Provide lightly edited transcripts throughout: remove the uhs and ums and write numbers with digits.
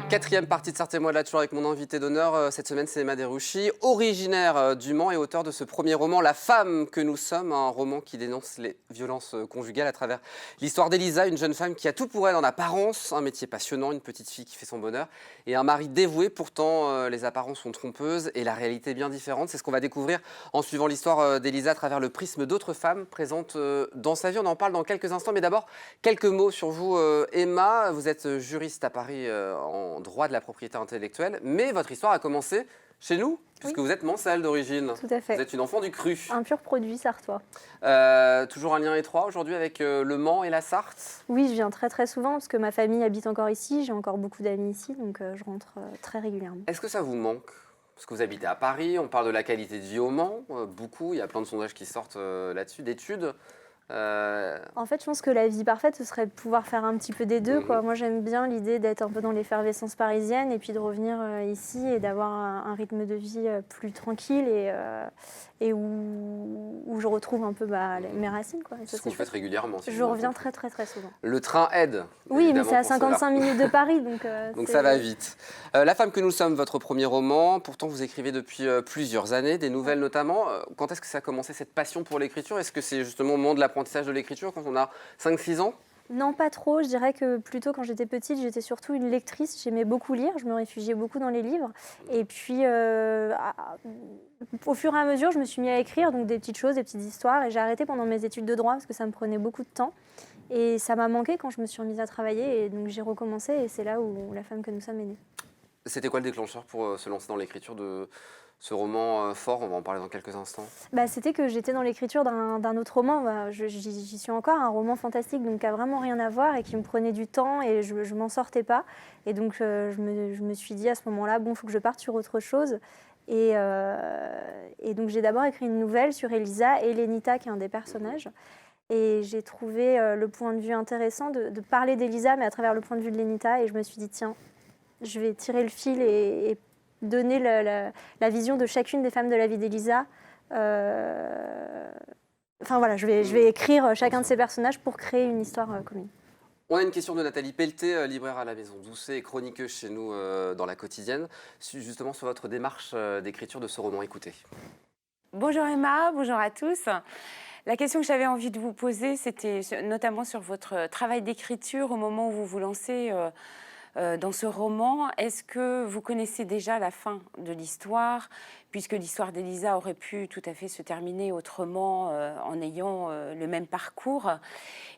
Quatrième partie de Sortez-moi de là, toujours avec mon invité d'honneur. Cette semaine, c'est Emma Derouchy, originaire du Mans et auteur de ce premier roman, La femme que nous sommes, un roman qui dénonce les violences conjugales à travers l'histoire d'Elisa, une jeune femme qui a tout pour elle en apparence, un métier passionnant, une petite fille qui fait son bonheur, et un mari dévoué. Pourtant, les apparences sont trompeuses et la réalité est bien différente. C'est ce qu'on va découvrir en suivant l'histoire d'Elisa à travers le prisme d'autres femmes présentes dans sa vie. On en parle dans quelques instants, mais d'abord, quelques mots sur vous, Emma. Vous êtes juriste à Paris en droit de la propriété intellectuelle, mais votre histoire a commencé chez nous, puisque vous êtes mancelle d'origine. Tout à fait. Vous êtes une enfant du Cru. Un pur produit sartois. Toujours un lien étroit aujourd'hui avec le Mans et la Sarthe? Oui, je viens très très souvent parce que ma famille habite encore ici, j'ai encore beaucoup d'amis ici, donc je rentre très régulièrement. Est-ce que ça vous manque? Parce que vous habitez à Paris, on parle de la qualité de vie au Mans, beaucoup, il y a plein de sondages qui sortent là-dessus, d'études. En fait, je pense que la vie parfaite, ce serait de pouvoir faire un petit peu des deux, quoi. Moi, j'aime bien l'idée d'être un peu dans l'effervescence parisienne et puis de revenir ici et d'avoir un rythme de vie plus tranquille et où je retrouve un peu mes racines, quoi. C'est ce que vous faites régulièrement. Si je reviens très très très souvent. Le train aide. Oui, mais c'est à 55 minutes de Paris, donc ça va vite. La femme que nous sommes, votre premier roman, pourtant vous écrivez depuis plusieurs années, des nouvelles notamment. Quand est-ce que ça a commencé cette passion pour l'écriture? Est-ce que c'est justement au moment de l'apprentissage de l'écriture, quand on a 5-6 ans? Non, pas trop. Je dirais que plutôt quand j'étais petite, j'étais surtout une lectrice. J'aimais beaucoup lire, je me réfugiais beaucoup dans les livres. Et puis, au fur et à mesure, je me suis mis à écrire donc des petites choses, des petites histoires. Et j'ai arrêté pendant mes études de droit parce que ça me prenait beaucoup de temps. Et ça m'a manqué quand je me suis remise à travailler. Et donc j'ai recommencé et c'est là où La femme que nous sommes est née. C'était quoi le déclencheur pour se lancer dans l'écriture de ce roman fort? On va en parler dans quelques instants. C'était que j'étais dans l'écriture d'un autre roman. J'y suis encore, un roman fantastique, donc qui n'a vraiment rien à voir et qui me prenait du temps et je ne m'en sortais pas. Et donc je me suis dit à ce moment-là, bon, il faut que je parte sur autre chose. Et donc j'ai d'abord écrit une nouvelle sur Elisa et Lenita, qui est un des personnages. Et j'ai trouvé le point de vue intéressant de parler d'Elisa, mais à travers le point de vue de Lenita. Et je me suis dit, tiens, je vais tirer le fil et donner la vision de chacune des femmes de la vie d'Elisa. Enfin voilà, je vais écrire chacun de ces personnages pour créer une histoire commune. On a une question de Nathalie Pelleté, libraire à la Maison Doucet et chroniqueuse chez nous dans La Quotidienne, justement sur votre démarche d'écriture de ce roman. Écoutez. Bonjour Emma, bonjour à tous. La question que j'avais envie de vous poser, c'était notamment sur votre travail d'écriture au moment où vous vous lancez dans ce roman. Est-ce que vous connaissez déjà la fin de l'histoire, puisque l'histoire d'Elisa aurait pu tout à fait se terminer autrement en ayant le même parcours?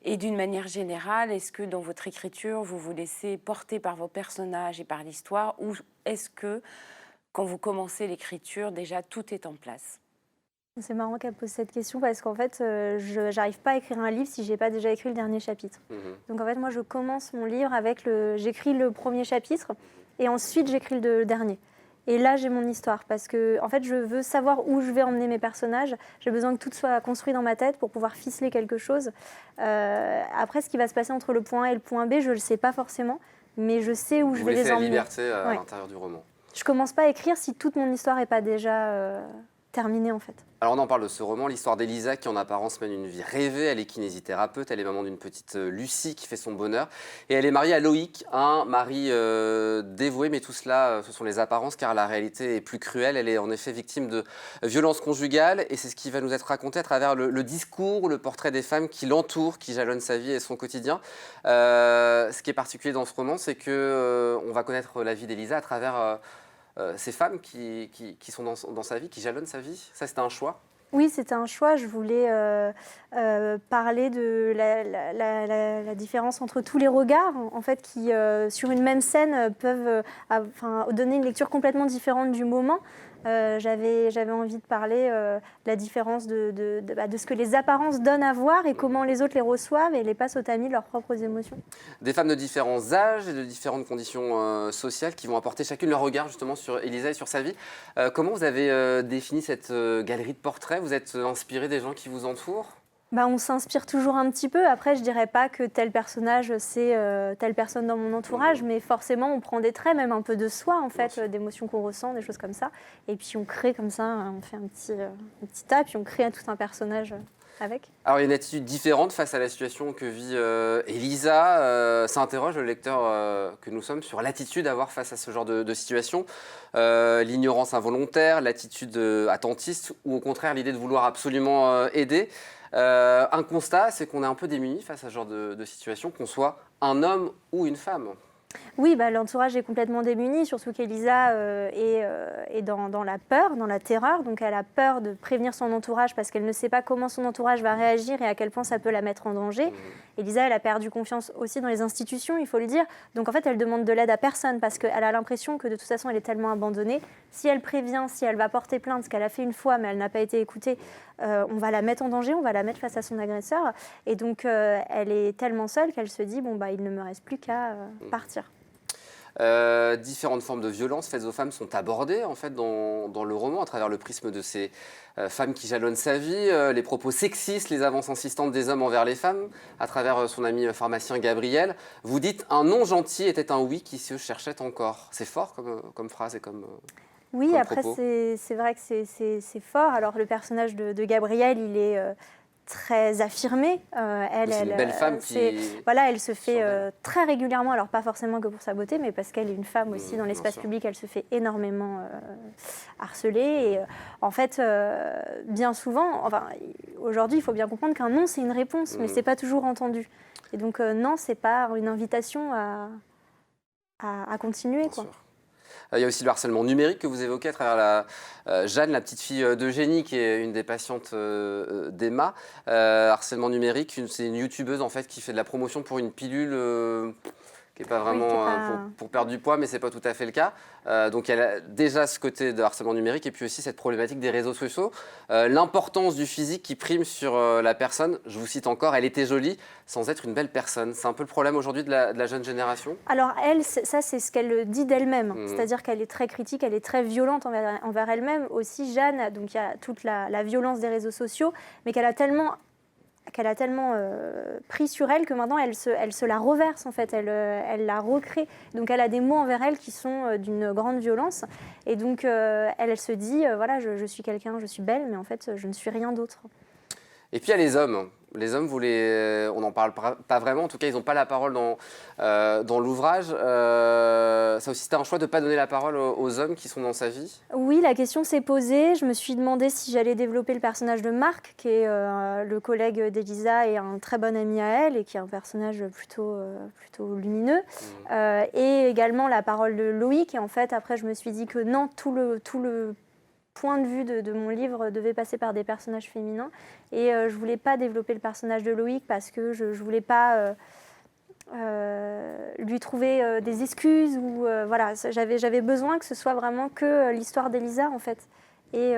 Et d'une manière générale, est-ce que dans votre écriture, vous vous laissez porter par vos personnages et par l'histoire, ou est-ce que, quand vous commencez l'écriture, déjà tout est en place? C'est marrant qu'elle pose cette question parce qu'en fait, je n'arrive pas à écrire un livre si je n'ai pas déjà écrit le dernier chapitre. Donc en fait, moi, je commence mon livre avec j'écris le premier chapitre et ensuite j'écris le dernier. Et là, j'ai mon histoire parce que en fait, je veux savoir où je vais emmener mes personnages. J'ai besoin que tout soit construit dans ma tête pour pouvoir ficeler quelque chose. Après, ce qui va se passer entre le point A et le point B, je ne le sais pas forcément, mais je sais où je vais les emmener. Vous laissez la liberté à l'intérieur du roman. Je ne commence pas à écrire si toute mon histoire n'est pas déjà terminée en fait. Alors on en parle de ce roman, l'histoire d'Elisa qui en apparence mène une vie rêvée. Elle est kinésithérapeute, elle est maman d'une petite Lucie qui fait son bonheur. Et elle est mariée à Loïc, un mari dévoué, mais tout cela, ce sont les apparences car la réalité est plus cruelle. Elle est en effet victime de violences conjugales et c'est ce qui va nous être raconté à travers le discours, le portrait des femmes qui l'entourent, qui jalonnent sa vie et son quotidien. Ce qui est particulier dans ce roman, c'est qu'on va connaître la vie d'Elisa à travers ces femmes qui sont dans sa vie, qui jalonnent sa vie. Ça, c'était un choix? Oui, c'était un choix. Je voulais parler de la différence entre tous les regards, en fait, qui, sur une même scène, peuvent donner une lecture complètement différente du moment. J'avais envie de parler de la différence de ce que les apparences donnent à voir et comment les autres les reçoivent et les passent au tamis de leurs propres émotions. Des femmes de différents âges et de différentes conditions sociales qui vont apporter chacune leur regard justement sur Elisa et sur sa vie. Comment vous avez défini cette galerie de portraits? Vous êtes inspiré des gens qui vous entourent? On s'inspire toujours un petit peu. Après, je dirais pas que tel personnage, c'est telle personne dans mon entourage, mais forcément, on prend des traits, même un peu de soi, en fait, d'émotions qu'on ressent, des choses comme ça. Et puis, on crée comme ça, on fait un petit tas, puis on crée tout un personnage. avec. Alors, il y a une attitude différente face à la situation que vit Elisa. Ça interroge le lecteur que nous sommes sur l'attitude à avoir face à ce genre de situation. L'ignorance involontaire, l'attitude attentiste ou au contraire l'idée de vouloir absolument aider. Un constat, c'est qu'on est un peu démunis face à ce genre de situation, qu'on soit un homme ou une femme. Oui, l'entourage est complètement démuni, surtout qu'Elisa est dans la peur, dans la terreur. Donc elle a peur de prévenir son entourage parce qu'elle ne sait pas comment son entourage va réagir et à quel point ça peut la mettre en danger. Elisa, elle a perdu confiance aussi dans les institutions, il faut le dire. Donc en fait, elle demande de l'aide à personne parce qu'elle a l'impression que de toute façon, elle est tellement abandonnée. Si elle prévient, si elle va porter plainte, ce qu'elle a fait une fois mais elle n'a pas été écoutée, on va la mettre en danger, on va la mettre face à son agresseur. Et donc elle est tellement seule qu'elle se dit, il ne me reste plus qu'à partir. Différentes formes de violences faites aux femmes sont abordées en fait dans le roman à travers le prisme de ces femmes qui jalonnent sa vie, les propos sexistes, les avances insistantes des hommes envers les femmes à travers son ami pharmacien Gabriel. Vous dites un non gentil était un oui qui se cherchait encore. C'est fort comme phrase et comme oui, comme après propos. c'est vrai que c'est fort. Alors le personnage de Gabriel, il est très affirmée. C'est une belle femme qui... Voilà, elle se fait surveille. très régulièrement, alors pas forcément que pour sa beauté, mais parce qu'elle est une femme aussi dans bien l'espace sûr. public, elle se fait énormément harceler. Et en fait, bien souvent, aujourd'hui, il faut bien comprendre qu'un non, c'est une réponse, mais c'est pas toujours entendu. Et donc non, c'est pas une invitation à continuer, Bien quoi. sûr. Il y a aussi le harcèlement numérique que vous évoquez à travers Jeanne, la petite fille d'Eugénie, qui est une des patientes d'Emma. Harcèlement numérique, c'est une youtubeuse en fait qui fait de la promotion pour une pilule qui n'est pas vraiment pour perdre du poids, mais ce n'est pas tout à fait le cas. Donc elle a déjà ce côté de harcèlement numérique et puis aussi cette problématique des réseaux sociaux. L'importance du physique qui prime sur la personne. Je vous cite encore, elle était jolie sans être une belle personne. C'est un peu le problème aujourd'hui de la jeune génération. Alors elle, ça c'est ce qu'elle dit d'elle-même, c'est-à-dire qu'elle est très critique, elle est très violente envers elle-même. Aussi Jeanne, donc il y a toute la violence des réseaux sociaux, mais qu'elle a tellement pris sur elle que maintenant elle se la reverse en fait, elle la recrée. Donc elle a des mots envers elle qui sont d'une grande violence. Et donc elle se dit, voilà, je suis quelqu'un, je suis belle, mais en fait je ne suis rien d'autre. Et puis il y a les hommes. Les hommes, on n'en parle pas vraiment, en tout cas ils n'ont pas la parole dans l'ouvrage. Ça aussi c'était un choix de ne pas donner la parole aux hommes qui sont dans sa vie. Oui, la question s'est posée. Je me suis demandé si j'allais développer le personnage de Marc, qui est le collègue d'Elisa et un très bon ami à elle, et qui est un personnage plutôt lumineux. Et également la parole de Loïc. Et en fait, après, je me suis dit que non, tout le point de vue de mon livre devait passer par des personnages féminins. Et je ne voulais pas développer le personnage de Loïc parce que je ne voulais pas lui trouver des excuses. Voilà, j'avais besoin que ce soit vraiment que l'histoire d'Elisa, en fait. Et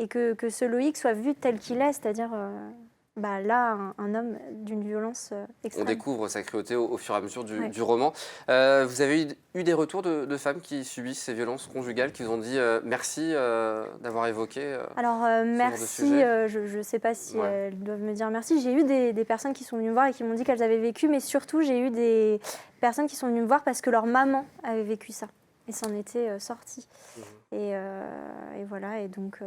que ce Loïc soit vu tel qu'il est, c'est-à-dire là, un homme d'une violence extrême. On découvre sa cruauté au fur et à mesure du roman. Vous avez eu des retours de femmes qui subissent ces violences conjugales, qui vous ont dit merci d'avoir évoqué Alors merci, je ne sais pas si elles doivent me dire merci. J'ai eu des personnes qui sont venues me voir et qui m'ont dit qu'elles avaient vécu, mais surtout j'ai eu des personnes qui sont venues me voir parce que leur maman avait vécu ça et s'en était sortie. Et voilà, et donc...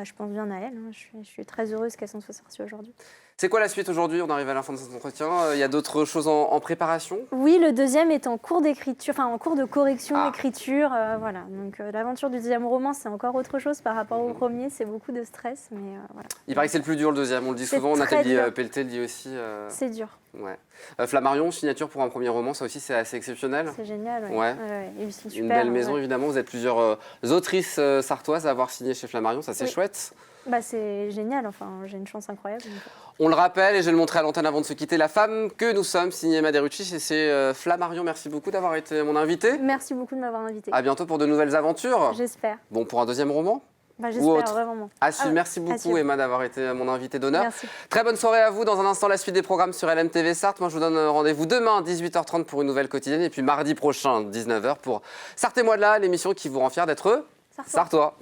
je pense bien à elle, hein. Je suis très heureuse qu'elle s'en soit sortie aujourd'hui. C'est quoi la suite aujourd'hui? On arrive à la fin de cet entretien. Il y a d'autres choses en préparation? Oui, le deuxième est en cours d'écriture, enfin en cours de correction d'écriture. Voilà. Donc l'aventure du deuxième roman, c'est encore autre chose par rapport au premier. C'est beaucoup de stress, mais voilà. Il paraît que c'est le plus dur, le deuxième. On le dit souvent. Nathalie Pelleté le dit aussi. C'est dur. Ouais. Flammarion, signature pour un premier roman, ça aussi c'est assez exceptionnel. C'est génial, ouais. Ils sont super, une belle maison évidemment, vous êtes plusieurs autrices sartoises à avoir signé chez Flammarion, ça c'est chouette. C'est génial, enfin j'ai une chance incroyable. On le rappelle, et je vais le montrer à l'antenne avant de se quitter, La femme que nous sommes, signée Emma Derucci, et c'est Flammarion. Merci beaucoup d'avoir été mon invité. Merci beaucoup de m'avoir invité. À bientôt pour de nouvelles aventures. J'espère. Bon, pour un deuxième roman? J'espère vraiment. Merci beaucoup Emma d'avoir été mon invité d'honneur. Merci. Très bonne soirée à vous. Dans un instant, la suite des programmes sur LMTV Sarthe. Moi, je vous donne rendez-vous demain, 18h30 pour une nouvelle quotidienne. Et puis mardi prochain, 19h pour Sartez-moi de là, l'émission qui vous rend fier d'être Sartois.